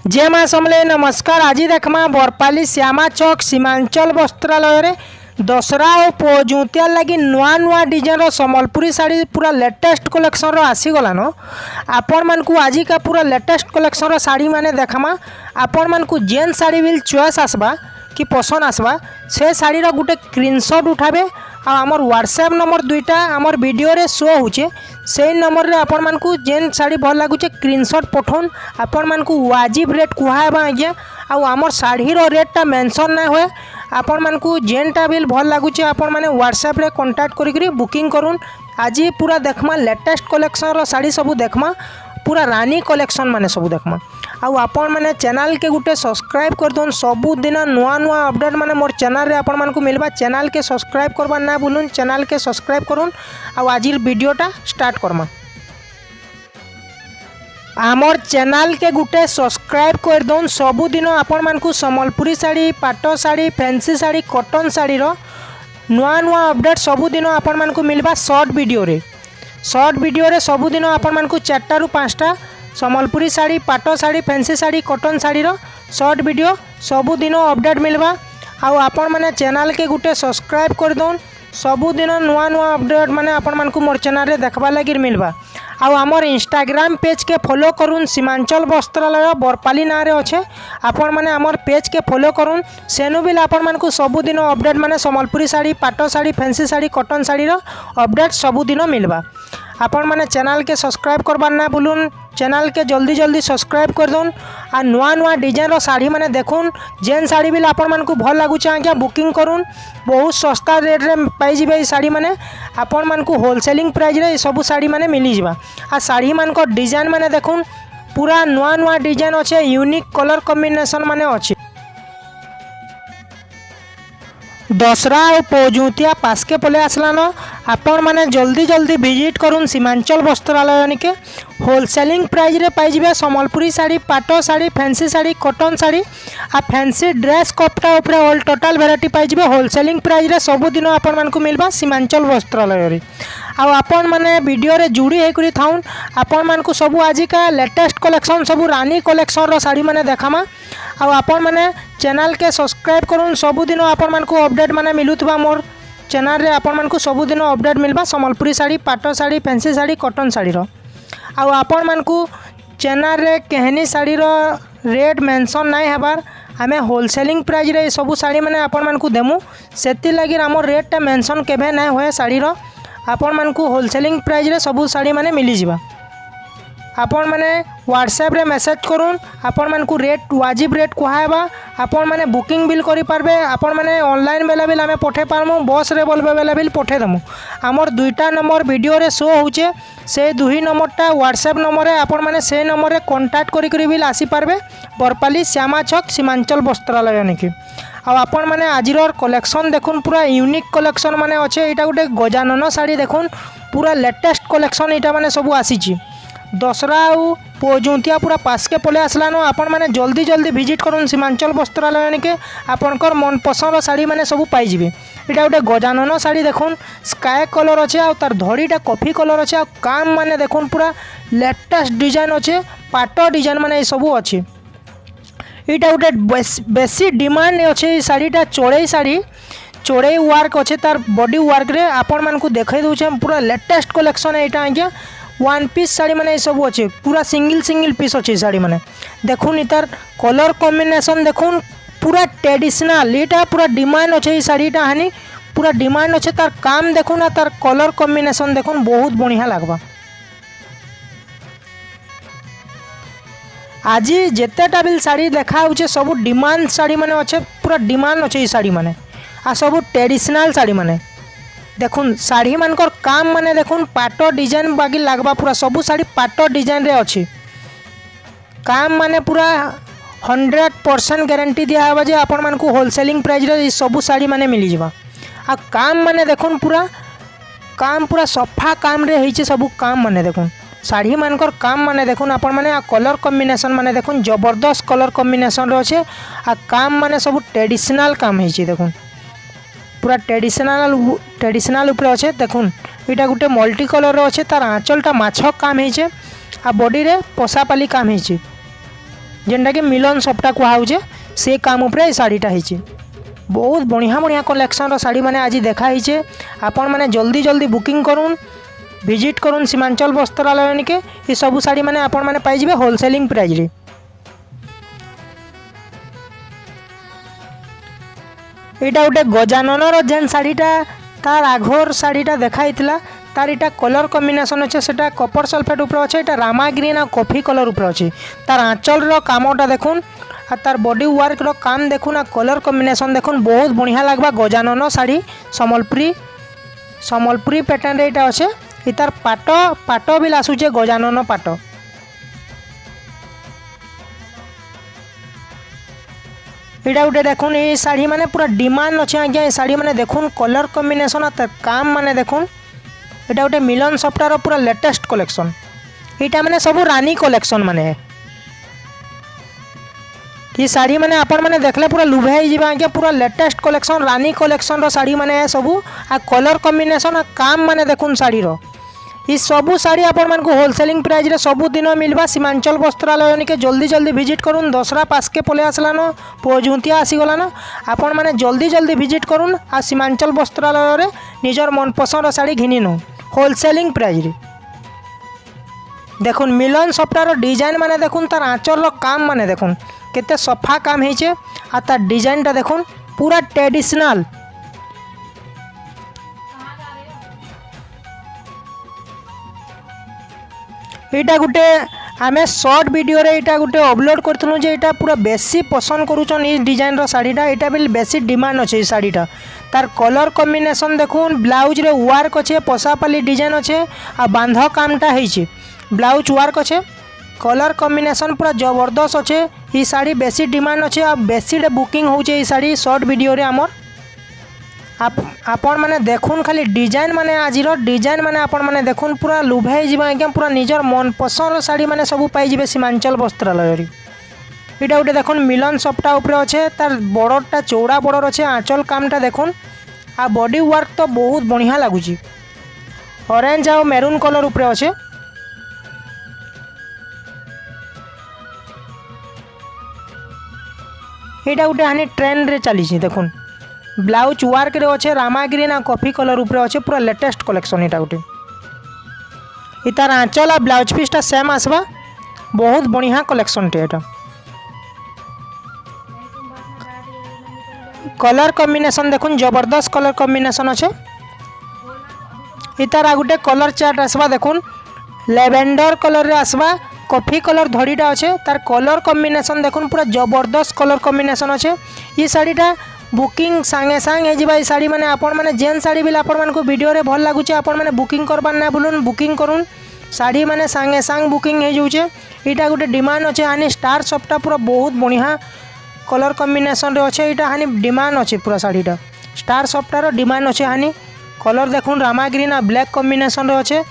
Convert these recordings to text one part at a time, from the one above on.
जय माँ समले नमस्कार। आज देखमा बरपाली श्यामा चौक सीमांचल वस्त्रालय रे दशरा और पजुतिया लगी नुआ नुआ डिजाइन संबलपुरी साड़ी पूरा लेटेस्ट कलेक्शन आसीगलान। आपण मन को आज का पूरा लेटेस्ट कलेक्शन साड़ी माने देखमा। आपण मन को जेन साड़ी भी चॉइस आसबा कि पसंद आसबा से साड़ी गोटे स्क्रीनशॉट उठाबे आ आमर व्हाट्सएप नंबर दुईटा आमर वीडियो रे शो होचे से नंबर रे आपण मन को जेन साड़ी भल लागुचे स्क्रीनशॉट पठौन। आपण मन को वाजिब रेट कुहाबा आज्ञा आमर साड़ी रो रेटटा मेंशन ना होए। आपण मन को जेनटा भी भल लागुचे आपण माने व्हाट्सएप रे कांटेक्ट करी बुकिंग करूँ। आज पूरा देखमा लेटेस्ट कलेक्शन रो साड़ी सब देखमा पूरा रानी कलेक्शन माने सब देखमा। आपण माने चैनल के गुटे सब्सक्राइब कर दोन। सबु दिन नुआ नुआ अपडेट माने मोर चैनल रे आपण मन को मिलबा। चैनल के सब्सक्राइब करबा ना भूलुन। चैनल के सब्सक्राइब करूँ। आज वीडियोटा स्टार्ट करमा। आमर चैनल के गुटे सब्सक्राइब कर दोन। सबु दिन आपण मन को संबलपुरी साड़ी, पाटो साड़ी, फैंसी साड़ी, कॉटन साड़ी रो नुआ नुआ अपडेट सबु दिन आपण मन को मिलबा शॉर्ट वीडियो रे। शॉर्ट वीडियो रे सबु दिन आपण मन को 4 ରୁ 5टा संबलपुरी साड़ी, पाटो साड़ी, फैंसी साड़ी, कॉटन साड़ी रो शॉर्ट वीडियो सबु दिन अपडेट मिलबा। आपण माने चैनल के गुटे सब्सक्राइब कर दोन। सबु दिन नुआ नुआ अपडेट माने आपण मन को मोर चैनल रे देखबा लागि मिलबा। आमर इंस्टाग्राम पेज के फॉलो करूँ। सीमांचल वस्त्रालय बरपाली ना रे अच्छे। आपण माने आमर पेज के फॉलो करूँ। सेनु भी आपण मन को सबु दिन अपडेट माने संबलपुरी साड़ी, पाटो साड़ी, फैंसी साड़ी, कॉटन साड़ी रो अपडेट सबु दिन मिलबा। आपण माने चैनल के सब्सक्राइब करबा ना भूलुन। चैनल के जल्दी जल्दी सब्सक्राइब कर दोन। आ नुआ नुआ डिजाइन रो साड़ी माने देखुन। जेन साड़ी भी आपण मन को भल लागुचे आज्ञा बुकिंग करूँ। बहुत सस्ता रेट रे पाई जिबे साड़ी माने। आपण मन को होलसेलिंग प्राइस रे सब साड़ी माने मिली जिबा। आ साड़ी मान को डिजाइन माने देखुन पूरा नुआ नुआ डिजाइन अच्छे। यूनिक कलर कॉम्बिनेशन माने अच्छे। दशरा और पजुतिया पास के पले आसलान। आपण माने जल्दी जल्दी विजिट करूँ सीमांचल वस्त्रालय के। होलसेलिंग प्राइस रे पाई जिबे संबलपुरी साड़ी, पाटो साड़ी, फैंसी साड़ी, कॉटन साड़ी आ फैंसी ड्रेस कपड़ा उपरे ऑल टोटल वेराइटी पाई जिबे। होलसेलिंग प्राइस रे सबु दिन आपण मान को मिलबा सीमांचल वस्त्रालय रे। आपण माने वीडियो रे जुड़ी हेकरी थाउन। आपण मान को सबु आज का लेटेस्ट कलेक्शन सबु रानी कलेक्शन रो साड़ी माने देखामा। आपण माने चैनल के सब्सक्राइब करूँ। सबु दिन आपण मान को अपडेट माने मिलुतबा मोर चैनल रे। आपण मान को सबु दिन अपडेट मिलबा संबलपुरी साड़ी, पाटो साड़ी, फैंसी साड़ी, कॉटन साड़ी रो। आपण मान को चैनल रे कहनी साड़ी रो रेट मेंशन नाइ हेबार। आमे होलसेलिंग प्राइस रे सबु साड़ी माने आपण मान को देमु। सेति लागि हमर रेटटा मेंशन केबे नाइ होय साड़ी रो। आपण मान को होलसेलिंग प्राइस रे सबु साड़ी माने मिली जिबा। आपण माने व्हाट्सएप रे मेसेज करूँ। आपण मान को रेट वाजिब रेट कुहाबा। आपण माने बुकिंग बिल करि पारबे। आपण माने ऑनलाइन बेला बिल आमे पठे पारमु। बस रे बोलबे बेला बिल पठे दमु। हमर दुईटा नंबर वीडियो रे शो होचे। से दुही नंबरटा व्हाट्सएप नंबर रे आपण माने से नंबर रे कांटेक्ट करि बिल आसी पारबे बरपाली श्यामा चौक सीमांचल वस्त्रालय निके। आपण माने आजिर कलेक्शन देखुन पूरा यूनिक कलेक्शन माने अच्छे। एटा गोटे गजानन साड़ी देखुन पूरा लेटेस्ट कलेक्शन एटा माने सब आसीची। दशरा और पजुतिया पूरा पास के पले आसलान। आपण माने जल्दी जल्दी विजिट करूँ सीमांचल वस्त्रालय के। आपणकर मन पसंद साड़ी माने सब पाई जिबे। एटा गोटे गजानन साड़ी देखुन स्काई कलर अच्छे। आ तार धड़ीटा कॉफी कलर अच्छे। आ काम माने देखुन पूरा लेटेस्ट डिजाइन अच्छे। पाटो डिजाइन माने सब अच्छे। एटा गोटे बेसी डिमांड अच्छे साड़ीटा। चौड़े साड़ी चौड़े वर्क अच्छे तार बॉडी वर्क रे। आपण मान को देखाई दूचे पूरा लेटेस्ट कलेक्शन है यहाँ आज्ञा। वन पीस साड़ी माने सब अच्छे। पूरा सिंगल सिंगल पीस अच्छे साड़ी माने देखुन। तार कलर कॉम्बिनेशन देखुन पूरा ट्रेडिशनल। यहाँ पूरा डिमांड अच्छे साड़ीटा हानि पूरा डिमांड अच्छे। तार काम देखुन तार कलर कॉम्बिनेशन देखुन बहुत बढ़िया लगवा। आज जितेटा भी साड़ी देखा सब डिमांड साड़ी माने अच्छे। पूरा डिमांड अच्छे साड़ी माने आ सब ट्रेडिशनल साड़ी माने देखुन। साड़ी मानकर काम माने देखुन पाटो डिजाइन बागी लगवा। पूरा सबू साड़ी पाटो डिजाइन रे अच्छी। काम माने पूरा 100% गारंटी दिया है जे आपण मान को होलसेलिंग प्राइस रे सबू साड़ी माने मिली जिबा। आ काम माने देखुन पूरा काम पूरा सफा काम रे होइचे। सबू काम माने देखुन साड़ी मानकर काम माने देखुन आपण माने। आ कलर कॉम्बिनेशन माने देखुन जबरदस्त कलर कॉम्बिनेशन रे अच्छे। आ काम माने सब ट्रेडिशनल काम होइचे देखुन पूरा ट्रेडिशनल ऊपर अच्छे। देखुन यहाँ गोटे मल्टी कलर अच्छे। तार आँचलटा माछ काम होइचे। आ बॉडी रे पसापाली काम होइचे। जेनटा कि मिलन सप्टा कहुचे से काम उपरे ए शाड़ीटा होइछे। बहुत बढ़िया बढ़िया कलेक्शन शाड़ी मैंने आज देखाई। आपण मैंने जल्दी जल्दी बुकिंग करूँ, विजिट करूँ सीमांचल वस्त्रालय के। ये सब शाड़ी मैंने आपण मैंने पाइबे होलसेलिंग प्राइस रे। यहाँ गोटे गजानन जेन शाड़ीटा तार आघर शाड़ीटा देखाई तार इटा कलर कॉम्बिनेशन अच्छे से कपर सल्फेट उपर अच्छे। यहाँ रामा ग्रीन आ कॉफी कलर उपर अच्छे। तार आंचल कामटा देखुन आ तार बॉडी वर्क रो काम देखुन आ कलर कॉम्बिनेशन देखुन बहुत बढ़िया लगवा। गजानन शाड़ी सम्बलपुरी पैटर्न रे इटा अच्छे। इतार पाट भी आसूचे गजानन पाट। यहाँ गोटे देखुन ये शाड़ी माने पूरा डिमांड अच्छे आज्ञा। ये शाड़ी माने देखुन कलर कॉम्बिनेशन आ काम माने देखुन। यहाँ गोटे मिलन सप्टार पूरा लेटेस्ट कलेक्शन। यहाँ माने सब रानी कलेक्शन माने ये शाड़ी माने आपण माने देखले पूरा लुभाई जीवा आज्ञा। पूरा लेटेस्ट कलेक्शन रानी कलेक्शन रो शाड़ी माने सबू आ कलर कॉम्बिनेशन आ काम माने देखुन शाड़ी रो। ये सबू शाड़ी आपण मान को होलसेलिंग प्राइस रे सबू दिन मिलवा। सीमांचल वस्त्रालय के जल्दी जल्दी विजिट करूँ। दशहरा पासके पले आसलान, पजुतिया आसीगलान। आपण माने जल्दी जल्दी विजिट करूँ आ सीमांचल वस्त्रालय रे निजर मनपसंद शाड़ी घिनी नु होलसेलिंग प्राइस रे। देखुन मिलन सप्टार डिजाइन माने देखुन तार आंचल काम माने देखुन केते सफा काम होइछे आ तार डिजाइनटा देखुन पूरा ट्रेडिशनल। यहाँ गोटे आमे शॉर्ट वीडियो रे यहाँ गोटे अपलोड करथुनु जे यहाँ पूरा बेसी पसंद करूछन ई डिजाइन रो साड़ीटा। यहाँ भी बेसी डिमांड अच्छे शाड़ीटा। तार कलर कॉम्बिनेशन देखुन ब्लाउज रे वर्क अच्छे, पसापाली डिजाइन अच्छे आ बांध कामटा होइछे। ब्लाउज वर्क अच्छे, कलर कॉम्बिनेशन पूरा जबरदस्त अच्छे। ई शाड़ी बेसी डिमांड अच्छे आ बेसी बुकिंग होचे ई शाड़ी शॉर्ट वीडियो रे आमर। आपण माने देखुन खाली डिजाइन माने आजिर डिजाइन माने आपण माने देखुन पूरा लुभाई जीवा आज्ञा। पूरा निजर मन पसंद शाड़ी माने सब पाई जिवे सीमांचल वस्त्रालय रे। इटा गोटे देखुन मिलन सप्टा उपरे अच्छे। तार बॉर्डरटा चौड़ा बॉर्डर अच्छे। आंचल कामटा देखुन आ बॉडी वर्क तो बहुत बढ़िया लगुची। ऑरेंज आ मेरून कलर उपरे अच्छे। यहाँ गोटे हानि ट्रेंड रे चली देखुन ब्लाउज वर्क रे अच्छे। रामा ग्रीन आ कॉफी कलर उपरे अच्छे। पूरा लेटेस्ट कलेक्शन यहाँ गोटे। इतार आंचल आ ब्लाउज पीसटा सेम आसवा। बहुत बढ़िया कलेक्शन टे एटा। कलर कॉम्बिनेशन देखुन जबरदस्त कलर कॉम्बिनेशन अच्छे। इतार आ गोटे कलर चार्ट आसवा देखुन लेवेंडर कलर रे आसवा। कॉफी कलर धड़ीटा अच्छे। तार कलर कॉम्बिनेशन देखुन पूरा जबरदस्त कलर कॉम्बिनेशन अच्छे। ये शाड़ीटा बुकिंग सांगे सांग हो शाड़ी मैंने आपण मैंने जेन शाड़ी भी आपण मान को वीडियो रे भल लगुचे आपण मैंने बुकिंग करबार ना भूलुन। बुकिंग करूँ शाड़ी मैंने सांगे सांग बुकिंग हो जाऊे। यहाँ गोटे डिमांड अच्छे हानि स्टार सप्टा पूरा बहुत बढ़िया कलर कॉम्बिनेशन रे अच्छे। यहाँ हानि डिमांड अच्छे पूरा शाड़ीटा स्टार सप्टार डिमांड अच्छे। हानि कलर देखुन रामा ग्रीन आ ब्लैक कॉम्बिनेशन रे अच्छे।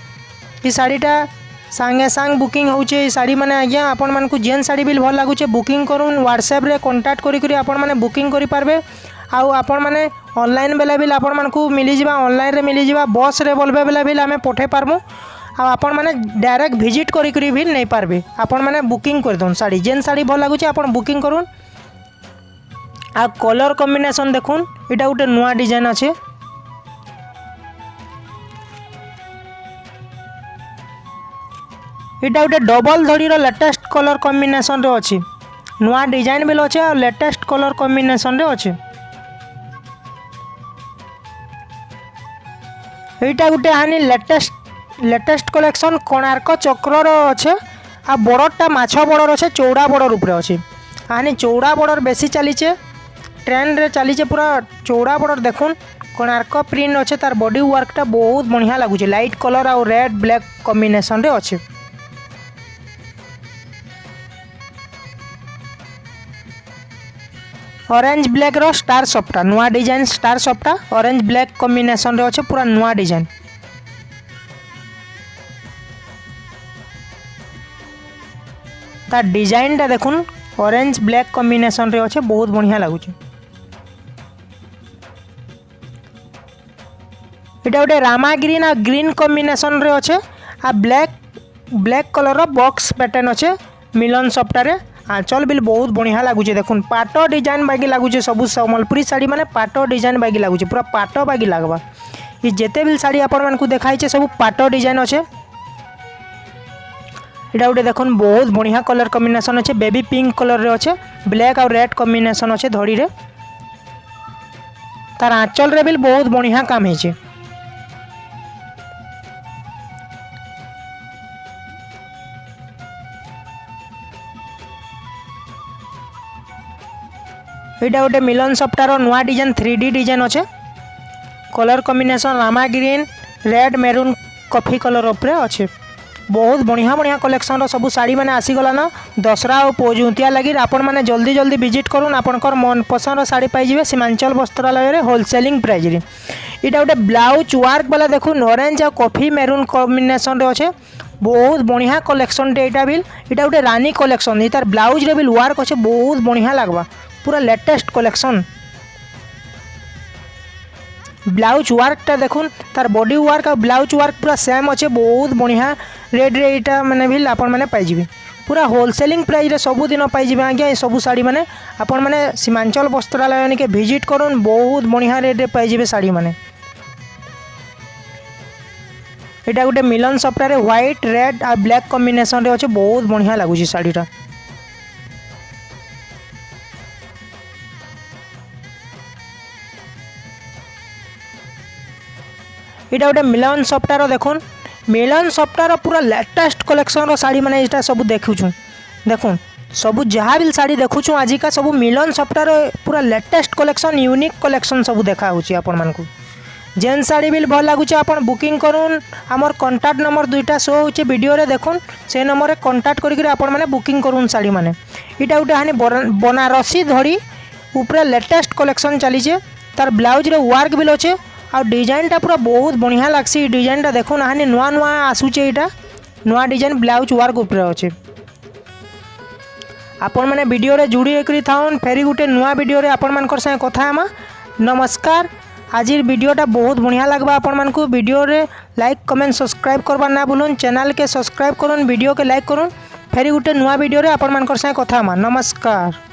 ये शाड़ीटा सांगे सांग बुकिंग होचे। शाड़ी मैंने आज्ञा आपण मान को जेन शाड़ी भी भल लगुचे बुकिंग करूँ। व्हाट्सएप रे कांटेक्ट करी आपण मैंने बुकिंग करि पारबे। आउ आपण मैंने ऑनलाइन बेले भी आपण मान को मिली जावा। ऑनलाइन रे मिली जावा। बस रे बोलबे बेले भी आमे पठे पारमु। आपण मैंने डायरेक्ट विजिट करी भी नहीं पारबे। आपण मैंने बुकिंग कर दोन शाड़ी जेन शाड़ी भल लगुचे आपण बुकिंग करूँ। आ कलर कॉम्बिनेशन देखुन इटा गोटे नुआ डिजाइन अच्छे। इटा गोटे डबल धड़ीर लेटेस्ट कलर कॉम्बिनेशन रे अच्छी। नुआ डिजाइन भी अच्छे और लेटेस्ट कलर कॉम्बिनेशन रे अच्छे। यहाँ गोटे हानि लेटेस्ट कलेक्शन कोणार्क चक्र अच्छे। आ बॉर्डरटा माछ बॉर्डर अच्छे। चौड़ा बॉर्डर उपरे अच्छे। हानि चौड़ा बॉर्डर बेसी चलीचे ट्रेंड रे चलीचे पूरा चौड़ा बॉर्डर देखुन कोणार्क प्रिंट अच्छे। तार बॉडी वर्कटा बहुत बढ़िया लगुचे। लाइट कलर आ रेड ब्लैक कॉम्बिनेशन रे अच्छे। ऑरेंज ब्लैक रो स्टार सप्टा नुआ डिजाइन स्टार सप्टा ऑरेंज ब्लैक कॉम्बिनेशन रे अच्छे। पूरा नुआ डिजाइन तार डिजाइनटा देखुन ऑरेंज ब्लैक कॉम्बिनेशन रे अच्छे। बहुत बढ़िया लगुचे। इटा गोटे रामा ग्रीन आ ग्रीन कॉम्बिनेशन रे अच्छे। आ ब्लैक कलर रो बॉक्स पैटर्न अच्छे मिलन सप्टारे। आंचल भी बहुत बढ़िया लगुचे देखुन पाट डिजाइन बागी लगुचे सब सम्बलपुरी साड़ी माने पाट डिजाइन बागी लगुचे पूरा पाट बागी लगवा ये जेते भी साड़ी आपण मानकु देखाइछे सब पाट डिजाइन अच्छे। इटा गोटे देखुन बहुत बढ़िया कलर कॉम्बिनेशन अच्छे बेबी पिंक कलर रे अच्छे ब्लैक और रेड कॉम्बिनेशन अच्छे धड़ी रे तार आंचल रे भी बहुत बढ़िया काम है। यहाँ गोटे मिलन सप्ताह नुआ डिजाइन 3D डिजाइन अच्छे कलर कॉम्बिनेशन लामा green red maroon coffee colour उपरे अच्छे बहुत बढ़िया बढ़िया कलेक्शन सब साड़ी मैंने आसीगला ना दशरा और पोजुतिया लगी आपण मैंने जल्दी जल्दी विजिट करूँ आपंकर मन पसंद साड़ी पाइबे सीमांचल वस्त्रालय रे होलसेलिंग प्राइस रे। यहाँ गोटे ब्लाउज वर्क वाला देखुन ऑरेंज और कॉफी मेरून कॉम्बिनेशन अच्छे बहुत बढ़िया कलेक्शन यहाँ भी यहाँ गोटे रानी कलेक्शन तार ब्लाउज रे भी वर्क अच्छे बहुत बढ़िया लगवा पूरा लेटेस्ट कलेक्शन ब्लाउज वर्कटा देखुन तार बॉडी वर्क और ब्लाउज वर्क पूरा सेम अच्छे बहुत बढ़िया रेट रे यहाँ मैंने भी आपण मैंने पाइबे पूरा होलसेलिंग प्राइस रे सबुदिन पाइबे आज्ञा सबू साड़ी मैंने आपण मैंने सीमांचल वस्त्रालय के विजिट करूँ बहुत बढ़िया रेट रे पाइबे साड़ी मैंने। यहाँ गोटे मिलन सप्ताह व्हाइट रेड और ब्लैक कॉम्बिनेशन रे अच्छे बहुत बढ़िया लगुच साड़ीटा। यहाँ गोटे मिलन सप्ताह देखुन मिलन सप्ताह पूरा लेटेस्ट कलेक्शन साड़ी मैंने यहाँ सब देखुँ देखुन सब जहाँ भी साड़ी देखुँ आजिका सब मिलन सप्ताह पूरा लेटेस्ट कलेक्शन यूनिक कलेक्शन सब देखा आपण मानकु जेन साड़ी भी भल लगुच आप बुकिंग करूँ आमर कंटाक्ट नंबर 2टा शो होचे वीडियो रे देखुन से नंबर कंटाक्ट करके आपण मैंने बुकिंग करूँ साड़ी मैंने। यहाँ गोटे हानि बनारसी धड़ी ऊपर लेटेस्ट कलेक्शन चलीचे तार ब्लाउज रे वर्क भी अच्छे आ डिजाइनटा पूरा बहुत बढ़िया लगसी डिजाइनटा देखुन हानि नुआ नुआ आसूचे यहाँ नुआ डिजाइन ब्लाउज वर्क ऊपर अच्छे आपण मैंने वीडियो रे जुड़ी होकर थाउन फेरी गोटे नुआ वीडियो रे आपण मानकर संगे कथा हेमा। नमस्कार आज वीडियोटा बहुत बढ़िया लगवा आपण मानकु वीडियो रे लाइक कमेंट सब्सक्राइब करबा ना भूलुन चैनल के सब्सक्राइब करूँ वीडियो के लाइक करूँ फेरी गोटे नुआ वीडियो रे आपण मानकर संगे कथा हेमा। नमस्कार।